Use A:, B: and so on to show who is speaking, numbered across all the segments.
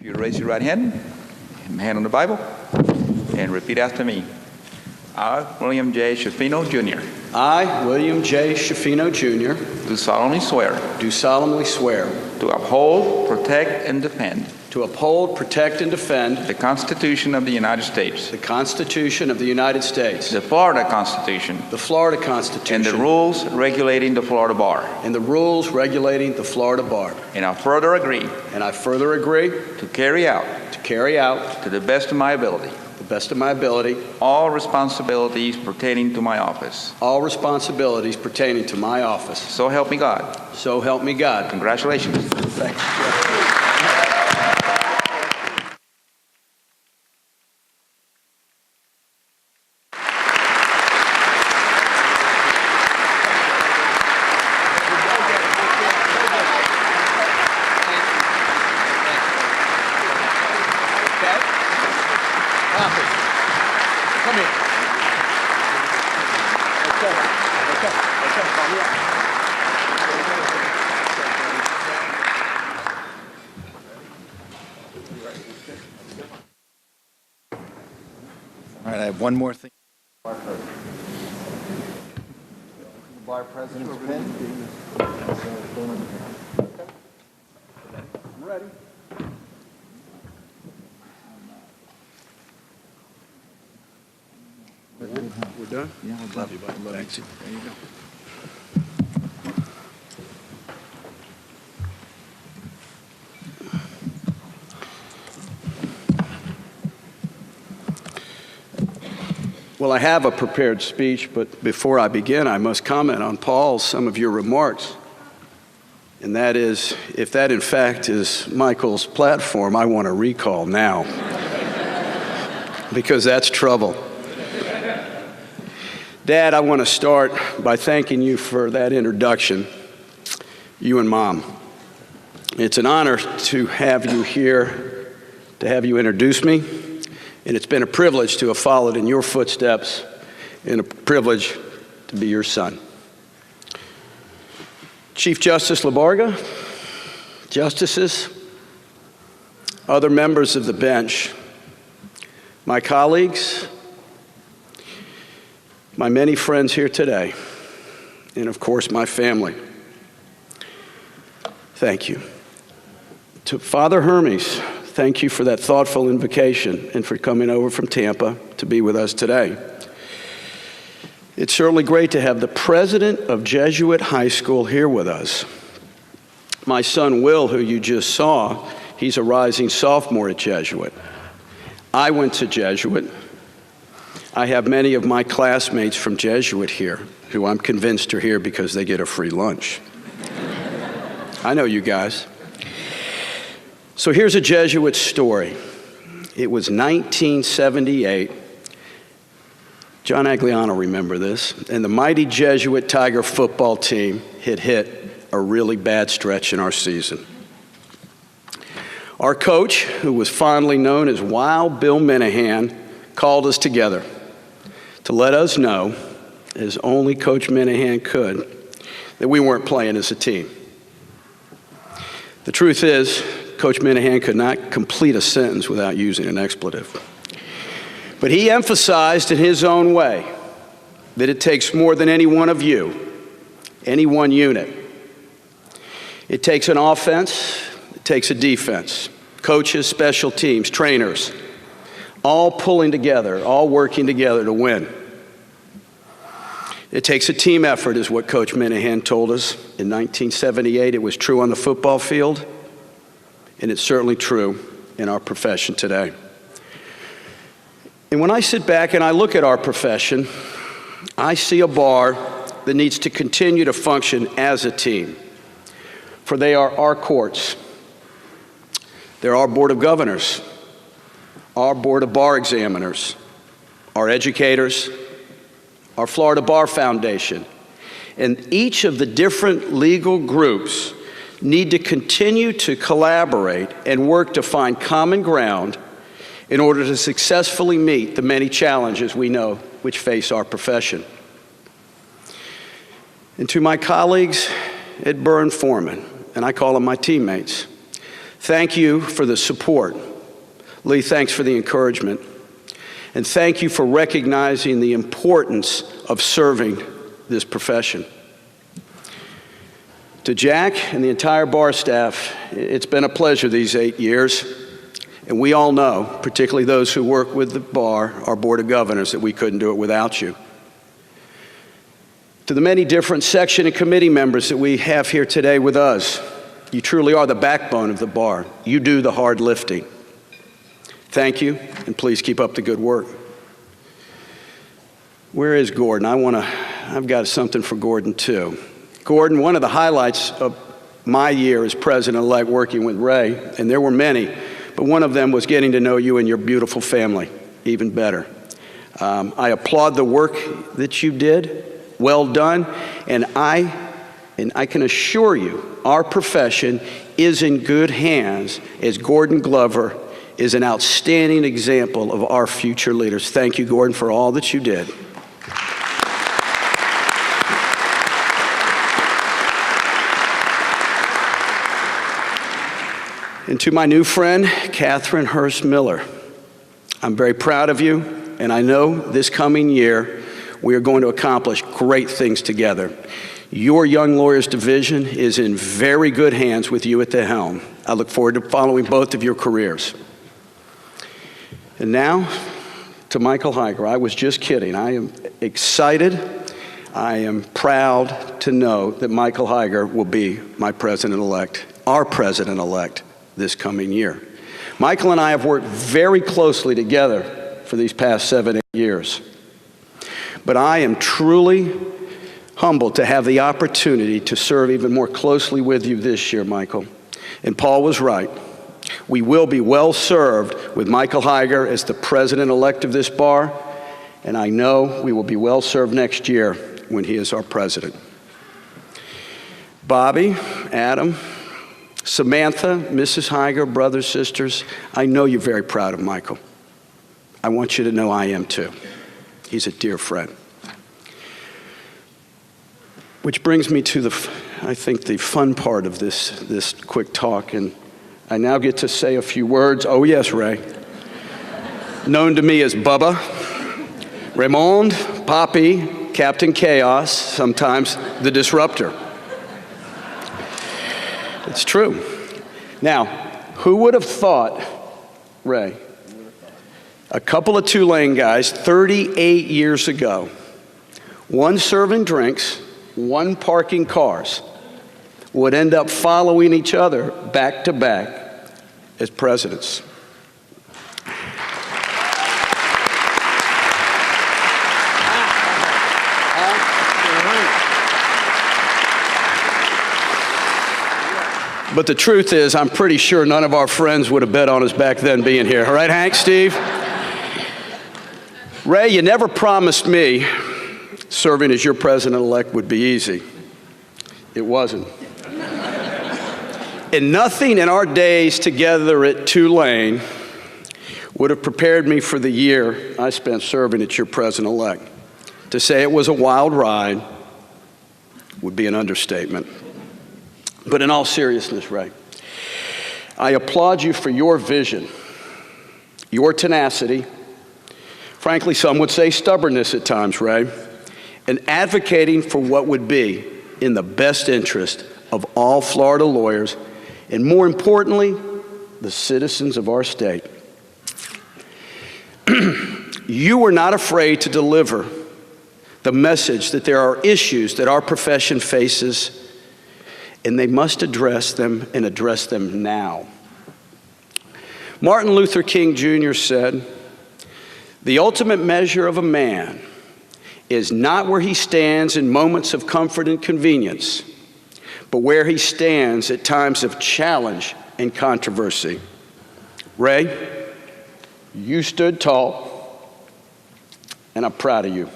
A: You raise your right hand on the Bible, and repeat after me. I, William J. Schifino, Jr.
B: I, William J. Schifino, Jr.
A: Do solemnly swear.
B: Do solemnly swear.
A: To uphold, protect, and defend.
B: To uphold, protect, and defend.
A: The Constitution of the United States.
B: The Constitution of the United States.
A: The Florida Constitution.
B: The Florida Constitution.
A: And the rules regulating the Florida Bar.
B: And the rules regulating the Florida Bar.
A: And I further agree.
B: And I further agree.
A: To carry out.
B: To
A: the best of my ability.
B: The best of my ability.
A: All responsibilities pertaining to my office.
B: All responsibilities pertaining to my office.
A: So help me God.
B: So help me God.
A: Congratulations.
B: Thank you.
C: Come here. All right, I have one more thing. Bar president's pin. I'm ready.
B: We're done?
C: Yeah, I love you, buddy. Thanks.
B: There you go. Well, I have a prepared speech, but before I begin, I must comment on some of your remarks. And that is, if that in fact is Michael's platform, I want a recall now. Because that's trouble. Dad, I want to start by thanking you for that introduction, you and Mom. It's an honor to have you here, to have you introduce me, and it's been a privilege to have followed in your footsteps and a privilege to be your son. Chief Justice Labarga, justices, other members of the bench, my colleagues, my many friends here today, and of course my family, thank you. To Father Hermes, thank you for that thoughtful invocation and for coming over from Tampa to be with us today. It's certainly great to have the president of Jesuit High School here with us. My son Will, who you just saw, he's a rising sophomore at Jesuit. I went to Jesuit. I have many of my classmates from Jesuit here who I'm convinced are here because they get a free lunch. I know you guys. So here's a Jesuit story. It was 1978. John Agliano remember this. And the mighty Jesuit Tiger football team had hit a really bad stretch in our season. Our coach, who was fondly known as Wild Bill Minahan, called us together to let us know, as only Coach Minahan could, that we weren't playing as a team. The truth is, Coach Minahan could not complete a sentence without using an expletive. But he emphasized in his own way that it takes more than any one of you, any one unit. It takes an offense, it takes a defense, coaches, special teams, trainers, all pulling together, all working together to win. It takes a team effort, is what Coach Minahan told us. In 1978, it was true on the football field, and it's certainly true in our profession today. And when I sit back and I look at our profession, I see a bar that needs to continue to function as a team. For they are our courts. They're our board of governors, our board of bar examiners, our educators, our Florida Bar Foundation. And each of the different legal groups need to continue to collaborate and work to find common ground in order to successfully meet the many challenges we know which face our profession. And to my colleagues at Burr and Foreman, and I call them my teammates, Thank you for the support. Lee, thanks for the encouragement. And thank you for recognizing the importance of serving this profession. To Jack and the entire bar staff, it's been a pleasure these 8 years. And we all know, particularly those who work with the bar, our Board of Governors, that we couldn't do it without you. To the many different section and committee members that we have here today with us, you truly are the backbone of the bar. You do the hard lifting. Thank you, and please keep up the good work. Where is Gordon? I've got something for Gordon too. Gordon, one of the highlights of my year as president-elect working with Ray, and there were many, but one of them was getting to know you and your beautiful family even better. I applaud the work that you did. Well done. And I can assure you, our profession is in good hands as Gordon Glover is an outstanding example of our future leaders. Thank you, Gordon, for all that you did. And to my new friend, Catherine Hurst Miller, I'm very proud of you, and I know this coming year we are going to accomplish great things together. Your Young Lawyers Division is in very good hands with you at the helm. I look forward to following both of your careers. And now, to Michael Heiger. I was just kidding. I am excited. I am proud to know that Michael Heiger will be my president-elect, our president-elect, this coming year. Michael and I have worked very closely together for these past 7-8 years. But I am truly humbled to have the opportunity to serve even more closely with you this year, Michael. And Paul was right. We will be well served with Michael Heiger as the president-elect of this bar, and I know we will be well served next year when he is our president. Bobby, Adam, Samantha, Mrs. Heiger, brothers, sisters, I know you're very proud of Michael. I want you to know I am too. He's a dear friend. Which brings me to I think the fun part of this quick talk, and I now get to say a few words. Oh yes, Ray. Known to me as Bubba, Raymond, Poppy, Captain Chaos, sometimes the Disruptor. It's true. Now, who would have thought, Ray, a couple of Tulane guys 38 years ago, one serving drinks, one parking cars, would end up following each other back to back as presidents. But the truth is, I'm pretty sure none of our friends would have bet on us back then being here. All right, Hank, Steve? Ray, you never promised me serving as your president-elect would be easy. It wasn't. And nothing in our days together at Tulane would have prepared me for the year I spent serving as your president-elect. To say it was a wild ride would be an understatement. But in all seriousness, Ray, I applaud you for your vision, your tenacity, frankly, some would say stubbornness at times, Ray, and advocating for what would be in the best interest of all Florida lawyers, and more importantly, the citizens of our state. You were not afraid to deliver the message that there are issues that our profession faces, and they must address them and address them now. Martin Luther King Jr. said, "The ultimate measure of a man is not where he stands in moments of comfort and convenience, but where he stands at times of challenge and controversy." Ray, you stood tall, and I'm proud of you.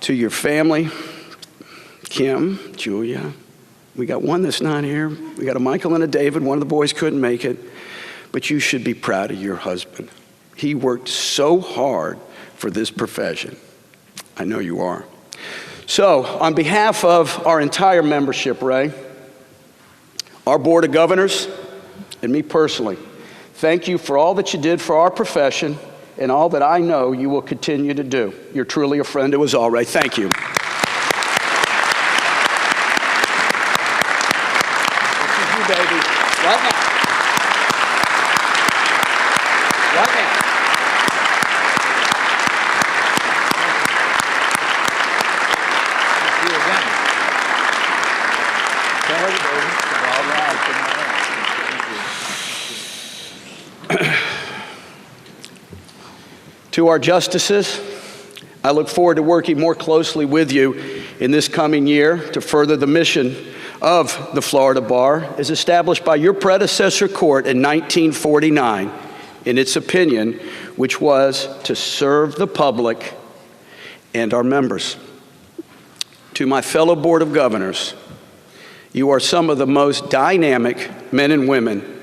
B: To your family, Kim, Julia, we got one that's not here. We got a Michael and a David. One of the boys couldn't make it. But you should be proud of your husband. He worked so hard for this profession. I know you are. So, on behalf of our entire membership, Ray, our Board of Governors, and me personally, thank you for all that you did for our profession and all that I know you will continue to do. You're truly a friend to us all, Ray. Thank you. This is you, baby. Right now. Right now.
C: See you again. Tell her, baby. All right.
B: To our justices, I look forward to working more closely with you in this coming year to further the mission of the Florida Bar as established by your predecessor court in 1949 in its opinion, which was to serve the public and our members. To my fellow Board of Governors, you are some of the most dynamic men and women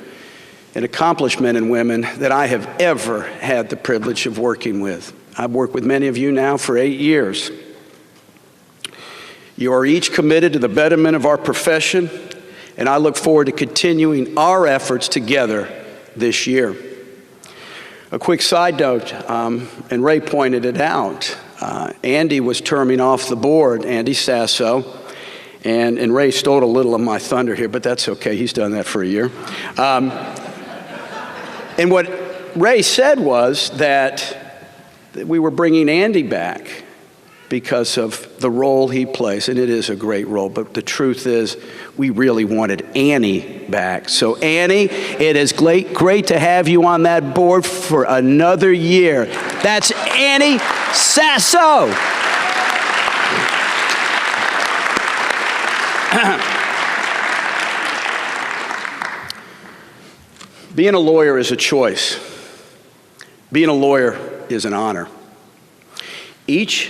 B: and accomplished men and women that I have ever had the privilege of working with. I've worked with many of you now for 8 years. You are each committed to the betterment of our profession, and I look forward to continuing our efforts together this year. A quick side note, and Ray pointed it out, Andy was terming off the board, Andy Sasso, and Ray stole a little of my thunder here, but that's okay, he's done that for a year. And what Ray said was that we were bringing Andy back because of the role he plays, and it is a great role, but the truth is we really wanted Annie back. So Annie, it is great to have you on that board for another year. That's Annie Sasso. Being a lawyer is a choice. Being a lawyer is an honor. Each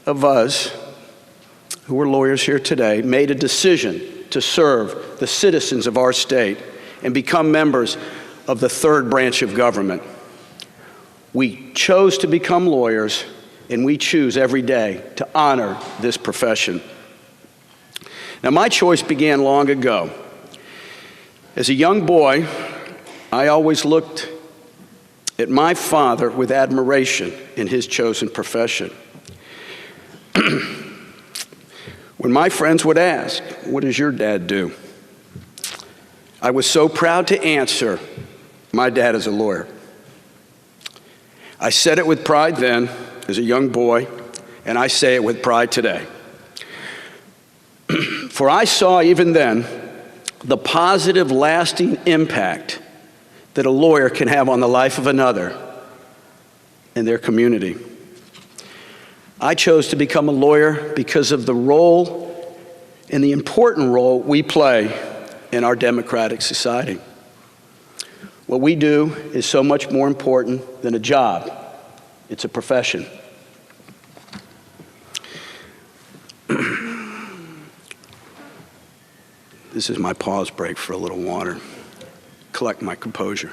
B: of us who are lawyers here today made a decision to serve the citizens of our state and become members of the third branch of government. We chose to become lawyers, and we choose every day to honor this profession. Now, my choice began long ago. As a young boy, I always looked at my father with admiration in his chosen profession. When my friends would ask, "What does your dad do?" I was so proud to answer, "My dad is a lawyer." I said it with pride then, as a young boy, and I say it with pride today. For I saw even then the positive, lasting impact that a lawyer can have on the life of another in their community. I chose to become a lawyer because of the role and the important role we play in our democratic society. What we do is so much more important than a job. It's a profession. This is my pause break for a little water. Collect my composure.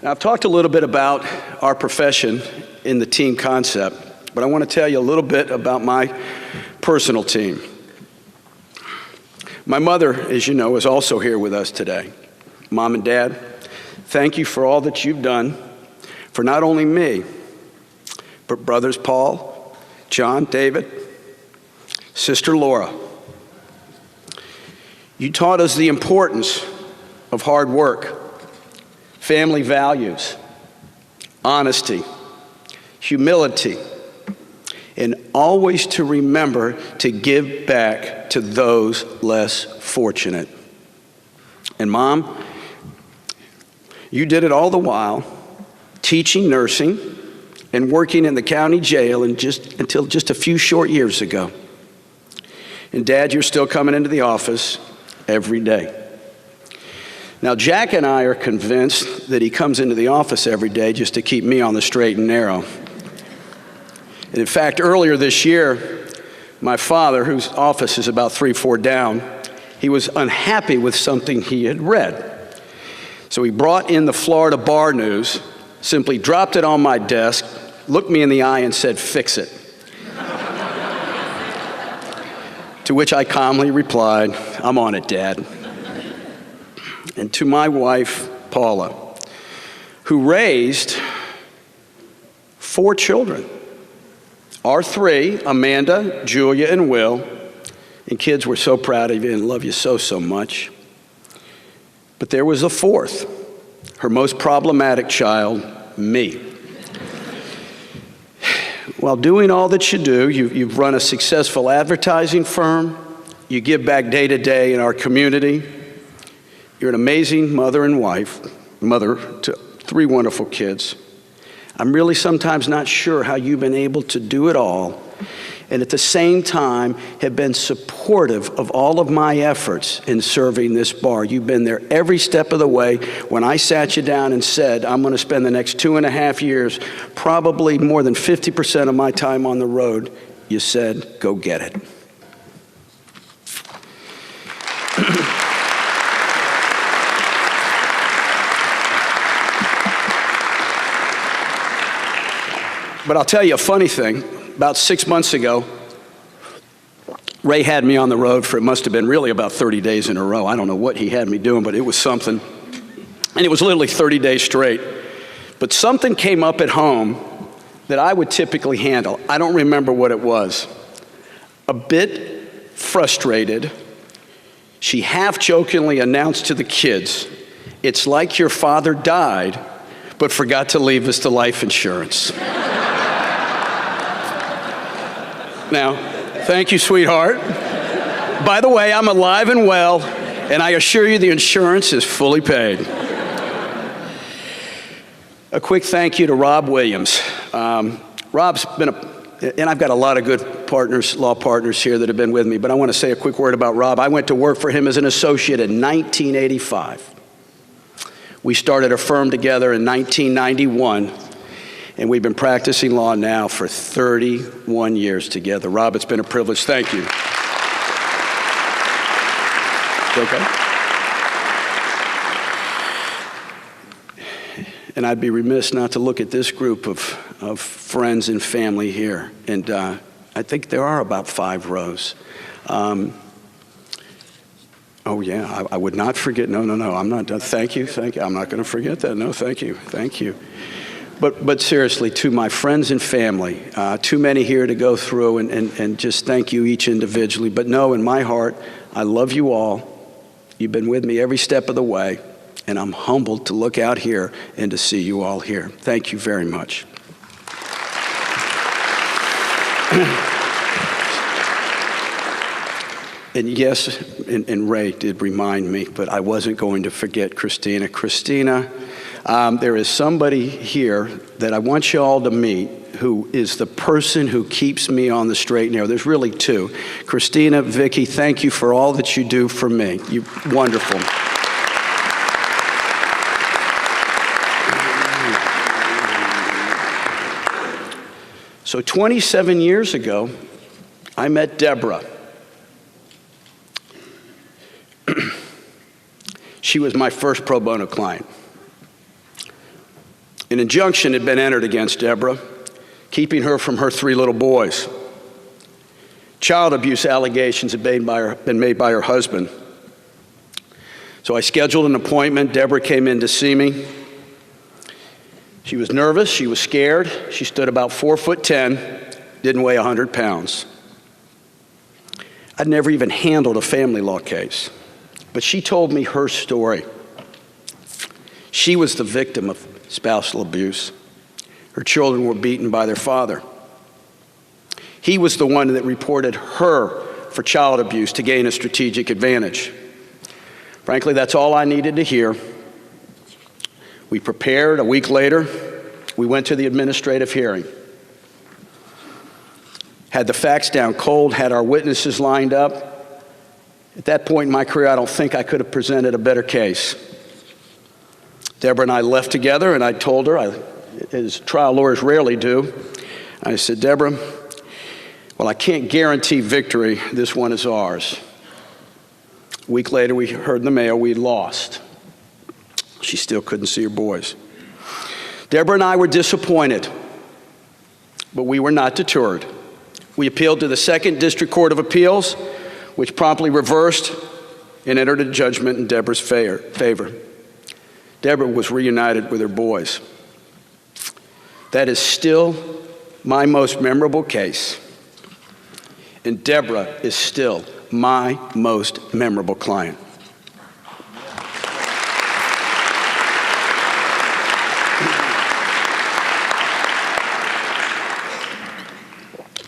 B: Now, I've talked a little bit about our profession in the team concept, but I want to tell you a little bit about my personal team. My mother, as you know, is also here with us today. Mom and Dad, thank you for all that you've done for not only me, but brothers Paul, John, David, Sister Laura. You taught us the importance of hard work, family values, honesty, humility, and always to remember to give back to those less fortunate. And Mom, you did it all the while teaching nursing and working in the county jail until just a few short years ago. And Dad, you're still coming into the office every day. Now, Jack and I are convinced that he comes into the office every day just to keep me on the straight and narrow. And in fact, earlier this year, my father, whose office is about 3-4 down, he was unhappy with something he had read. So he brought in the Florida Bar News, simply dropped it on my desk, looked me in the eye and said, "Fix it." To which I calmly replied, "I'm on it, Dad." And to my wife, Paula, who raised 4 children, our 3, Amanda, Julia, and Will, and kids, we're so proud of you and love you so, so much. But there was a 4th, her most problematic child, me. While doing all that you do, you've run a successful advertising firm, you give back day to day in our community, you're an amazing mother and wife, mother to 3 wonderful kids. I'm really sometimes not sure how you've been able to do it all, and at the same time have been supportive of all of my efforts in serving this bar. You've been there every step of the way. When I sat you down and said, I'm going to spend the next 2.5 years, probably more than 50% of my time on the road, you said, go get it. But I'll tell you a funny thing. About 6 months ago, Ray had me on the road for, it must have been really about 30 days in a row. I don't know what he had me doing, but it was something. And it was literally 30 days straight. But something came up at home that I would typically handle. I don't remember what it was. A bit frustrated, she half-jokingly announced to the kids, "It's like your father died, but forgot to leave us the life insurance." Now, thank you, sweetheart. By the way, I'm alive and well, and I assure you the insurance is fully paid. A quick thank you to Rob Williams. Rob's been and I've got a lot of good partners, law partners here that have been with me, but I want to say a quick word about Rob. I went to work for him as an associate in 1985. We started a firm together in 1991. And we've been practicing law now for 31 years together. Rob, it's been a privilege. Thank you. Okay. And I'd be remiss not to look at this group of friends and family here. And I think there are about 5 rows. Oh, yeah, I would not forget. No, I'm not done. Thank you. I'm not going to forget that. No, thank you. But seriously, to my friends and family, too many here to go through and just thank you each individually. But know in my heart, I love you all. You've been with me every step of the way, and I'm humbled to look out here and to see you all here. Thank you very much. And yes, and Ray did remind me, but I wasn't going to forget Christina. Christina, there is somebody here that I want you all to meet who is the person who keeps me on the straight and narrow. There's really 2. Christina, Vicky, thank you for all that you do for me. You're wonderful. So 27 years ago, I met Deborah. She was my first pro bono client. An injunction had been entered against Deborah, keeping her from her 3 little boys. Child abuse allegations had been made by her husband. So I scheduled an appointment. Deborah came in to see me. She was nervous. She was scared. She stood about 4'10", didn't weigh 100 pounds. I'd never even handled a family law case. But she told me her story. She was the victim of spousal abuse. Her children were beaten by their father. He was the one that reported her for child abuse to gain a strategic advantage. Frankly, that's all I needed to hear. We prepared. A week later, we went to the administrative hearing. Had the facts down cold, had our witnesses lined up. At that point in my career, I don't think I could have presented a better case. Deborah and I left together, and I told her, as trial lawyers rarely do, I said, Deborah, well, I can't guarantee victory. This one is ours. A week later, we heard in the mail we'd lost. She still couldn't see her boys. Deborah and I were disappointed, but we were not deterred. We appealed to the 2nd District Court of Appeals, which promptly reversed and entered a judgment in Deborah's favor. Deborah was reunited with her boys. That is still my most memorable case, and Deborah is still my most memorable client.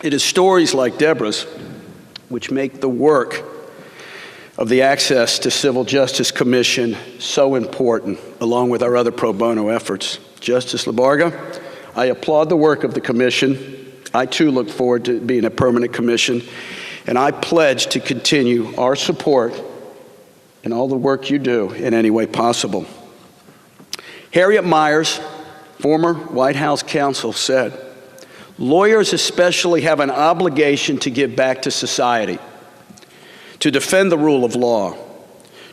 B: It is stories like Deborah's which make the work of the Access to Civil Justice Commission so important, along with our other pro bono efforts. Justice Labarga, I applaud the work of the commission. I too look forward to being a permanent commission, and I pledge to continue our support in all the work you do in any way possible. Harriet Miers, former White House counsel, said, "Lawyers especially have an obligation to give back to society, to defend the rule of law,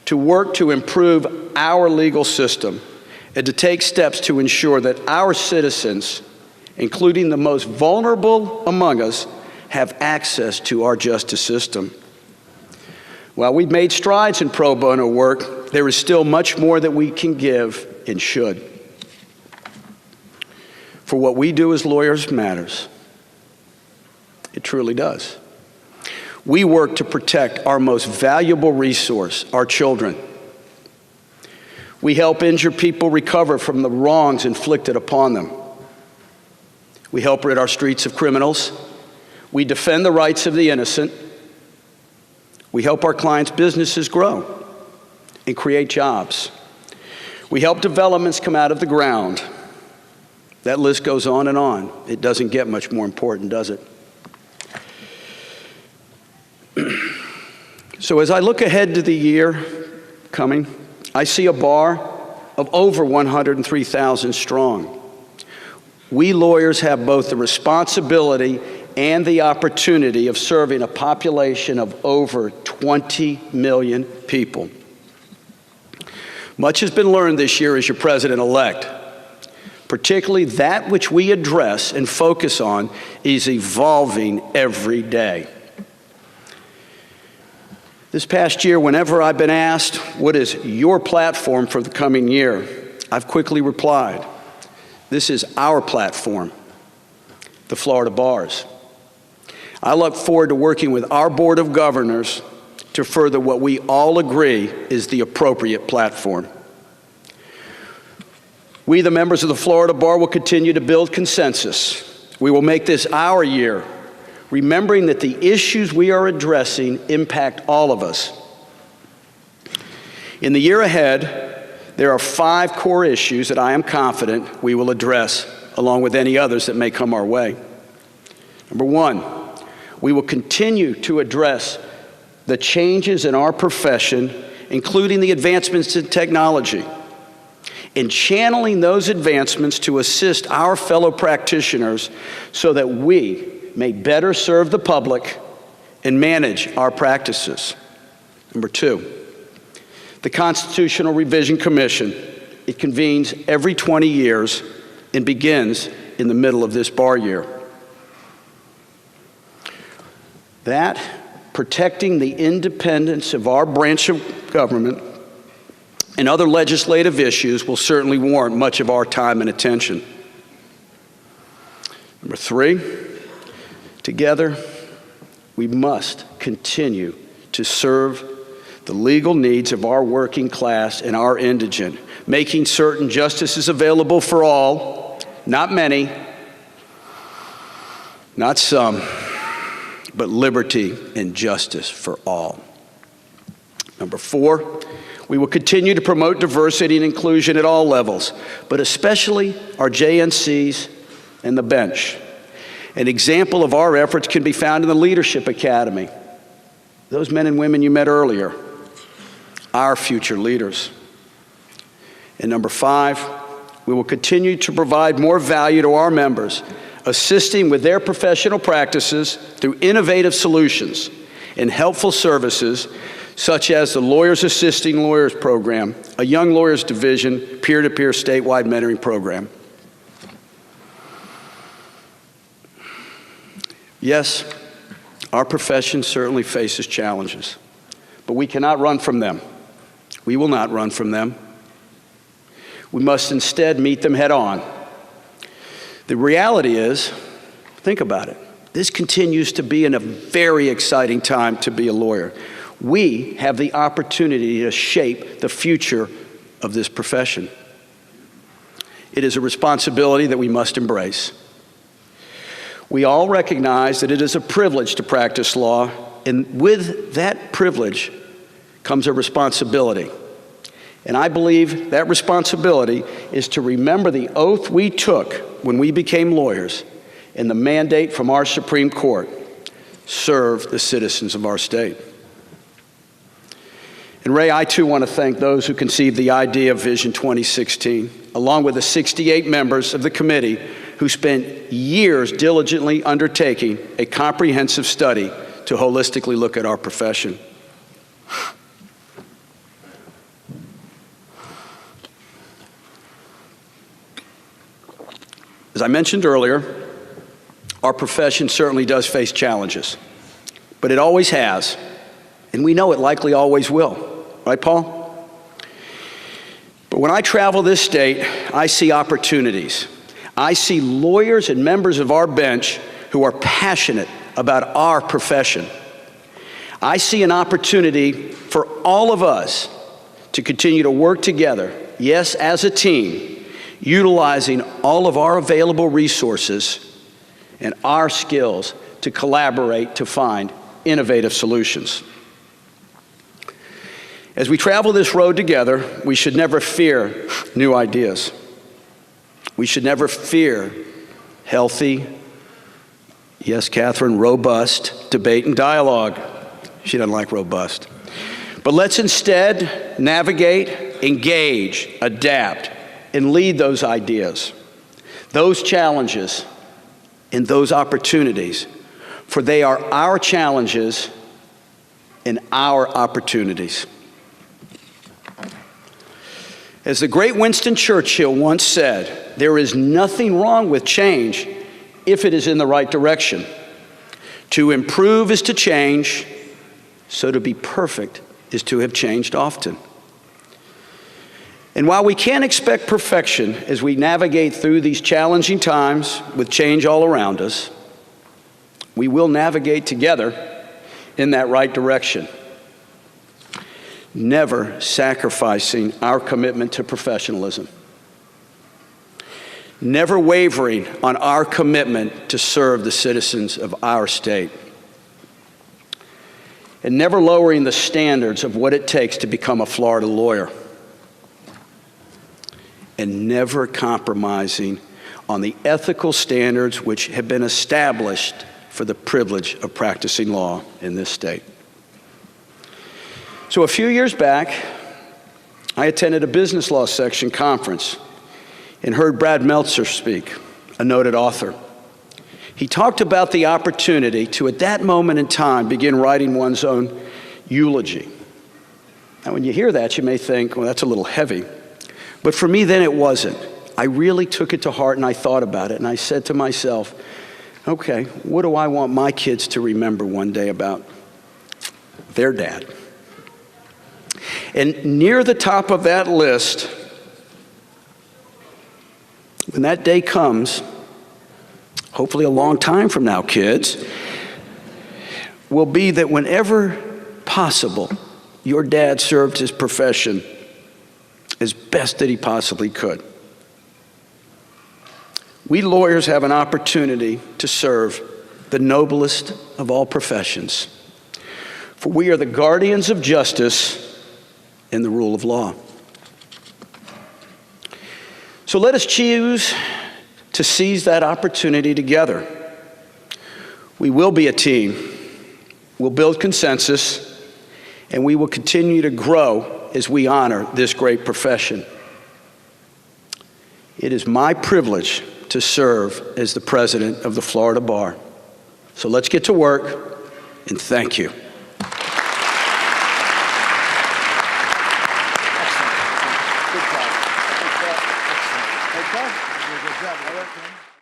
B: to work to improve our legal system, and to take steps to ensure that our citizens, including the most vulnerable among us, have access to our justice system." While we've made strides in pro bono work, there is still much more that we can give and should. For what we do as lawyers matters. It truly does. We work to protect our most valuable resource, our children. We help injured people recover from the wrongs inflicted upon them. We help rid our streets of criminals. We defend the rights of the innocent. We help our clients' businesses grow and create jobs. We help developments come out of the ground. That list goes on and on. It doesn't get much more important, does it? So as I look ahead to the year coming, I see a bar of over 103,000 strong. We lawyers have both the responsibility and the opportunity of serving a population of over 20 million people. Much has been learned this year as your president-elect. Particularly that which we address and focus on is evolving every day. This past year, whenever I've been asked, what is your platform for the coming year, I've quickly replied, this is our platform, the Florida Bars. I look forward to working with our Board of Governors to further what we all agree is the appropriate platform. We, the members of the Florida Bar, will continue to build consensus. We will make this our year, remembering that the issues we are addressing impact all of us. In the year ahead, there are 5 core issues that I am confident we will address, along with any others that may come our way. Number 1, we will continue to address the changes in our profession, including the advancements in technology, and channeling those advancements to assist our fellow practitioners so that we may better serve the public and manage our practices. Number 2, the Constitutional Revision Commission. It convenes every 20 years and begins in the middle of this bar year. That, protecting the independence of our branch of government and other legislative issues, will certainly warrant much of our time and attention. Number 3, together, we must continue to serve the legal needs of our working class and our indigent, making certain justice is available for all, not many, not some, but liberty and justice for all. Number 4, we will continue to promote diversity and inclusion at all levels, but especially our JNCs and the bench. An example of our efforts can be found in the Leadership Academy. Those men and women you met earlier, our future leaders. And number 5, we will continue to provide more value to our members, assisting with their professional practices through innovative solutions and helpful services such as the Lawyers Assisting Lawyers Program, a Young Lawyers Division, peer-to-peer statewide mentoring program. Yes, our profession certainly faces challenges, but we cannot run from them. We will not run from them. We must instead meet them head on. The reality is, think about it, this continues to be a very exciting time to be a lawyer. We have the opportunity to shape the future of this profession. It is a responsibility that we must embrace. We all recognize that it is a privilege to practice law, and with that privilege comes a responsibility. And I believe that responsibility is to remember the oath we took when we became lawyers and the mandate from our Supreme Court: serve the citizens of our state. And Ray, I too want to thank those who conceived the idea of Vision 2016, along with the 68 members of the committee who spent years diligently undertaking a comprehensive study to holistically look at our profession. As I mentioned earlier, our profession certainly does face challenges, but it always has, and we know it likely always will. Right, Paul? But when I travel this state, I see opportunities. I see lawyers and members of our bench who are passionate about our profession. I see an opportunity for all of us to continue to work together, yes, as a team, utilizing all of our available resources and our skills to collaborate to find innovative solutions. As we travel this road together, we should never fear new ideas. We should never fear healthy, yes, Catherine, robust debate and dialogue. She doesn't like robust. But let's instead navigate, engage, adapt, and lead those ideas, those challenges, and those opportunities, for they are our challenges and our opportunities. As the great Winston Churchill once said, there is nothing wrong with change if it is in the right direction. To improve is to change, so to be perfect is to have changed often. And while we can't expect perfection as we navigate through these challenging times with change all around us, we will navigate together in that right direction, never sacrificing our commitment to professionalism, never wavering on our commitment to serve the citizens of our state, and never lowering the standards of what it takes to become a Florida lawyer, and never compromising on the ethical standards which have been established for the privilege of practicing law in this state. So a few years back, I attended a business law section conference and heard Brad Meltzer speak, a noted author. He talked about the opportunity to, at that moment in time, begin writing one's own eulogy. Now, when you hear that, you may think, well, that's a little heavy. But for me, then it wasn't. I really took it to heart and I thought about it and I said to myself, okay, what do I want my kids to remember one day about their dad? And near the top of that list, when that day comes, hopefully a long time from now, kids, will be that whenever possible, your dad served his profession as best that he possibly could. We lawyers have an opportunity to serve the noblest of all professions, for we are the guardians of justice and the rule of law. So let us choose to seize that opportunity together. We will be a team. We'll build consensus, and we will continue to grow as we honor this great profession. It is my privilege to serve as the president of the Florida Bar. So let's get to work, and thank you.
C: Good job, Tim.